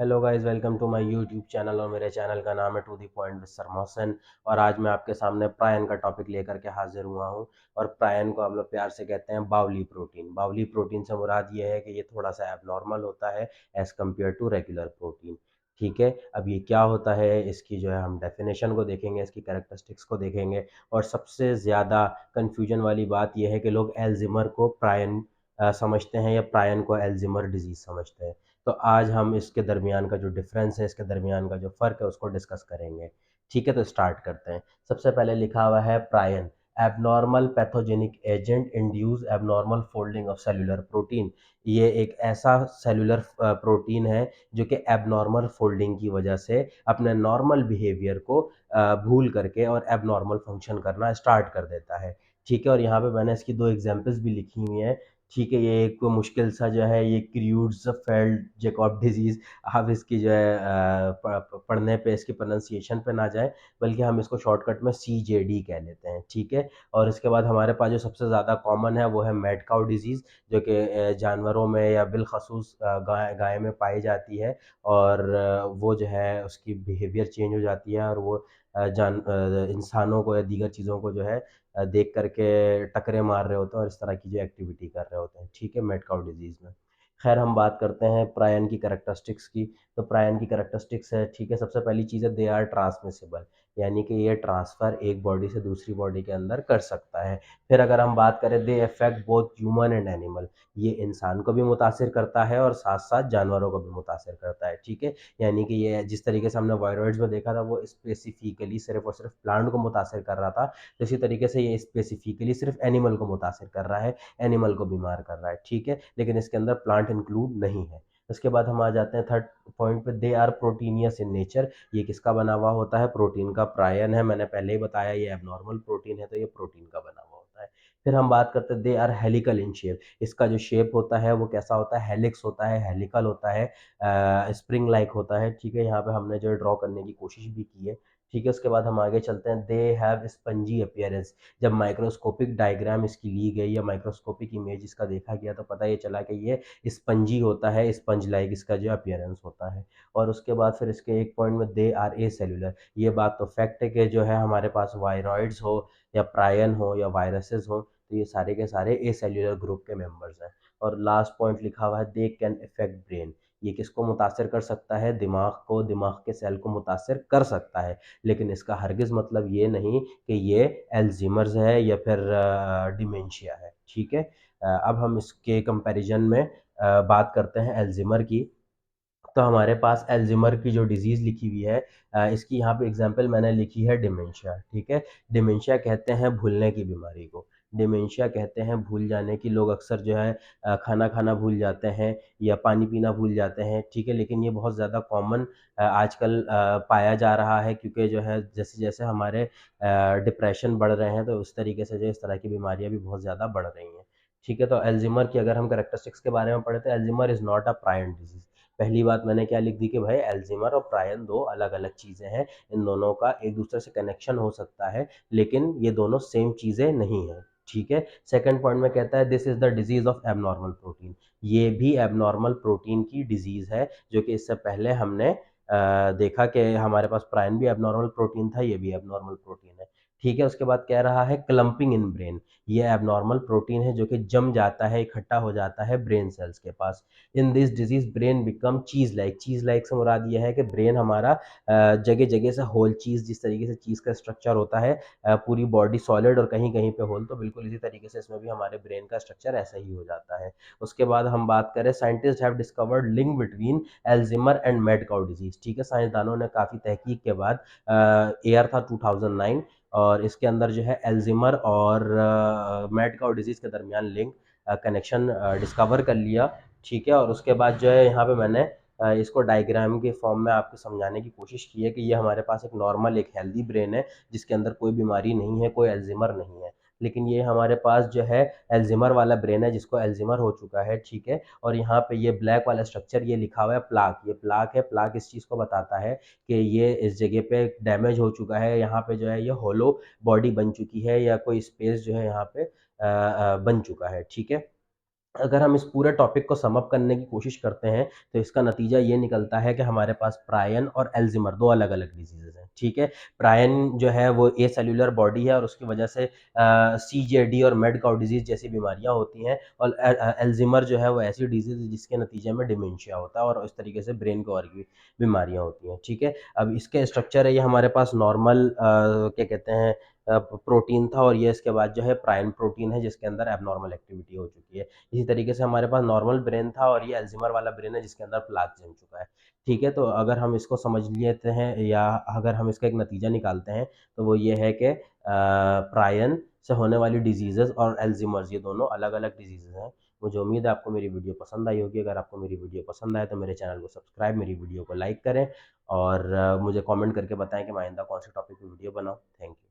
Hello guys, welcome to my YouTube channel. और मेरे channel का नाम है to the point with sir Mohsin. और आज मैं आपके सामने प्रायन का टॉपिक लेकर के हाजिर हुआ हूँ। और प्रायन को हम लोग प्यार से कहते हैं बावली प्रोटीन। बावली प्रोटीन से मुराद ये है कि ये थोड़ा सा एबनॉर्मल होता है as compare to regular protein. ठीक है, अब ये क्या होता है, इसकी जो है हम डेफिनेशन को देखेंगे, इसकी कैरेक्टरिस्टिक्स को देखेंगे। और सबसे ज़्यादा कन्फ्यूजन वाली बात यह है कि लोग एल्ज़ीमर को प्रायन समझते हैं या प्रायन को एल्ज़ीमर डिजीज़ समझते हैं। तो आज हम इसके दरमियान का जो डिफरेंस है, इसके दरमियान का जो फ़र्क है, उसको डिस्कस करेंगे। ठीक है, तो स्टार्ट करते हैं। सबसे पहले लिखा हुआ है prion, abnormal pathogenic agent induce abnormal folding of cellular protein. ये एक ऐसा सेलुलर प्रोटीन है जो कि एबनॉर्मल फोल्डिंग की वजह से अपने नॉर्मल बिहेवियर को भूल करके और एबनॉर्मल फंक्शन करना स्टार्ट कर देता है। ठीक है, और यहाँ पे मैंने इसकी दो एग्जांपल्स भी लिखी हुई हैं। ठीक है, ये एक मुश्किल सा जो है, ये क्रूट्ज़फेल्ड जैकब डिजीज़। आप इसकी जो है पढ़ने पे इसकी प्रोनाउंसिएशन पे ना जाएं, बल्कि हम इसको शॉर्टकट में CJD कह लेते हैं। ठीक है, और इसके बाद हमारे पास जो सबसे ज़्यादा कॉमन है वो है मैड काउ डिजीज़, जो कि जानवरों में या बिलखसूस गाय गाय में पाई जाती है। और वो जो है उसकी बिहेवियर चेंज हो जाती है, और वो इंसानों को या दीगर चीज़ों को जो है देख करके टकरे मार रहे होते हैं और इस तरह की जो एक्टिविटी कर रहे होते हैं। ठीक है, मेड काउ डिजीज़ में। खैर, हम बात करते हैं प्रायन की कैरेक्टरिस्टिक्स की। तो प्रायन की कैरेक्टरिस्टिक्स है, ठीक है, सबसे पहली चीज़ है, दे आर ट्रांसमिसिबल, यानी कि ये ट्रांसफ़र एक बॉडी से दूसरी बॉडी के अंदर कर सकता है। फिर अगर हम बात करें, they affect both human and animal, ये इंसान को भी मुतासिर करता है और साथ साथ जानवरों को भी मुतासिर करता है। ठीक है, यानी कि ये जिस तरीके से हमने वायरॉइड्स में देखा था, वो स्पेसिफिकली सिर्फ और सिर्फ प्लांट को मुतासिर कर रहा था, तो इसी तरीके से ये स्पेसिफिकली सिर्फ एनिमल को मुतासिर कर रहा है, एनिमल को बीमार कर रहा है। ठीक है, लेकिन इसके अंदर प्लांट इंक्लूड नहीं है। उसके बाद हम आ जाते हैं थर्ड पॉइंट पे, they are proteinaceous in nature. ये किसका बना हुआ होता है? प्रोटीन का। प्रायन है, मैंने पहले ही बताया, ये एबनॉर्मल प्रोटीन है, तो ये प्रोटीन का बना हुआ होता है। फिर हम बात करते हैं, they are helical in shape. इसका जो शेप होता है वो कैसा होता है? हेलिक्स होता है, हेलिकल होता है, स्प्रिंग लाइक होता है। ठीक है, यहाँ पे हमने जो ड्रॉ करने की कोशिश भी की है। ठीक है, उसके बाद हम आगे चलते हैं, दे हैव स्पंजी अपीयरेंस। जब माइक्रोस्कोपिक डायग्राम इसकी ली गई या माइक्रोस्कोपिक इमेज इसका देखा गया, तो पता ये चला कि ये स्पंजी होता है, स्पंज लाइक इसका जो अपीयरेंस होता है। और उसके बाद फिर इसके एक पॉइंट में, दे आर ए सेलुलर। ये बात तो फैक्ट है कि जो है हमारे पास वायरॉइड्स हो या प्रायन हो या वायरसेस हो, तो ये सारे के सारे ए सेल्यूलर ग्रुप के मेंबर्स हैं। और लास्ट पॉइंट लिखा हुआ है, दे कैन इफेक्ट ब्रेन। ये किसको मुतासिर कर सकता है? दिमाग को, दिमाग के सेल को मुतासिर कर सकता है। लेकिन इसका हरगिज़ मतलब ये नहीं कि ये एल्ज़ीमर्स है या फिर डिमेंशिया है। ठीक है, अब हम इसके कंपैरिजन में बात करते हैं एल्ज़ीमर की। तो हमारे पास एल्ज़ीमर की जो डिज़ीज़ लिखी हुई है, इसकी यहाँ पे एग्जांपल मैंने लिखी है डिमेंशिया। ठीक है, डिमेंशिया कहते हैं भूलने की बीमारी को। डिमेंशिया कहते हैं भूल जाने की। लोग अक्सर जो है खाना खाना भूल जाते हैं या पानी पीना भूल जाते हैं। ठीक है, लेकिन ये बहुत ज़्यादा कॉमन आजकल पाया जा रहा है, क्योंकि जो है जैसे जैसे हमारे डिप्रेशन बढ़ रहे हैं, तो उस तरीके से जो इस तरह की बीमारियां भी बहुत ज़्यादा बढ़ रही हैं। ठीक है, तो एल्ज़ीमर की अगर हम कैरेक्टरिस्टिक्स के बारे में पढ़े, तो Alzheimer is not a prion disease. पहली बात मैंने क्या लिख दी कि भाई एल्ज़ीमर और प्रायन दो अलग अलग चीज़ें हैं। इन दोनों का एक दूसरे से कनेक्शन हो सकता है, लेकिन ये दोनों सेम चीज़ें नहीं हैं। ठीक है, सेकंड पॉइंट में कहता है, this is the disease of abnormal protein. ये भी एबनॉर्मल प्रोटीन की डिजीज है, जो कि इससे पहले हमने देखा कि हमारे पास प्रायन भी एबनॉर्मल प्रोटीन था, ये भी एबनॉर्मल प्रोटीन है। ठीक है, उसके बाद कह रहा है क्लम्पिंग इन ब्रेन। ये एबनॉर्मल प्रोटीन है जो कि जम जाता है, इकट्ठा हो जाता है ब्रेन सेल्स के पास। In this disease brain become cheese like. Cheese like से मुराद ये है कि ब्रेन हमारा जगह जगह से होल चीज, जिस तरीके से चीज का स्ट्रक्चर होता है, पूरी बॉडी सॉलिड और कहीं कहीं पे होल, तो बिल्कुल इसी तरीके से इसमें भी हमारे ब्रेन का स्ट्रक्चर ऐसा ही हो जाता है। उसके बाद हम बात करें, scientist have discovered link between Alzheimer and mad cow disease. ठीक है, साइंसदानों ने काफ़ी तहकीक के बाद, ईयर था 2009, और इसके अंदर जो है एल्जिमर और मैड काउ डिजीज़ के दरमियान लिंक, कनेक्शन डिस्कवर कर लिया। ठीक है, और उसके बाद जो है यहाँ पे मैंने इसको डायग्राम के फॉर्म में आपको समझाने की कोशिश की है कि ये हमारे पास एक नॉर्मल, एक हेल्दी ब्रेन है, जिसके अंदर कोई बीमारी नहीं है, कोई एल्जिमर नहीं है। लेकिन ये हमारे पास जो है एल्जिमर वाला ब्रेन है, जिसको एल्जिमर हो चुका है। ठीक है, और यहाँ पे ये ब्लैक वाला स्ट्रक्चर ये लिखा हुआ है प्लाक। ये प्लाक है। प्लाक इस चीज़ को बताता है कि ये इस जगह पे डैमेज हो चुका है, यहाँ पे जो है ये होलो बॉडी बन चुकी है, या कोई स्पेस जो है यहाँ पे बन चुका है। ठीक है, अगर हम इस पूरे टॉपिक को सम अप करने की कोशिश करते हैं, तो इसका नतीजा ये निकलता है कि हमारे पास प्रायन और एल्ज़ीमर 2 अलग-अलग डिज़ीज़ेज़ हैं, ठीक है? प्रायन जो है वो एसेल्युलर बॉडी है और उसकी वजह से सीजेडी और मैड काउ डिज़ीज़ जैसी बीमारियाँ होती हैं, और एल्ज़ीमर जो है वो ऐसी डिज़ीज़ है जिसके नतीजे में डिमेंशिया होता है और इस तरीके से ब्रेन को और भी बीमारियाँ होती हैं, ठीक है? अब इसके स्ट्रक्चर है, ये हमारे पास नॉर्मल क्या कहते हैं प्रोटीन था, और ये इसके बाद जो है प्रायन प्रोटीन है जिसके अंदर एबनॉर्मल एक्टिविटी हो चुकी है। इसी तरीके से हमारे पास नॉर्मल ब्रेन था, और ये अल्ज़ीमर वाला ब्रेन है जिसके अंदर प्लाक जम चुका है। ठीक है? तो अगर हम इसको समझ लेते हैं, या अगर हम इसका एक नतीजा निकालते हैं, तो वो ये है कि प्रायन से होने वाली डिज़ीज़ेज़ और अल्ज़ीमर्स, ये दोनों अलग-अलग डिज़ीज़ेज़ हैं। मुझे उम्मीद है आपको मेरी वीडियो पसंद आई होगी। अगर आपको मेरी वीडियो पसंद आए तो मेरे चैनल को सब्सक्राइब, मेरी वीडियो को लाइक करें, और मुझे कमेंट करके बताएँ कि मैं आइंदा कौन से टॉपिक पे वीडियो बनाऊँ। Thank you.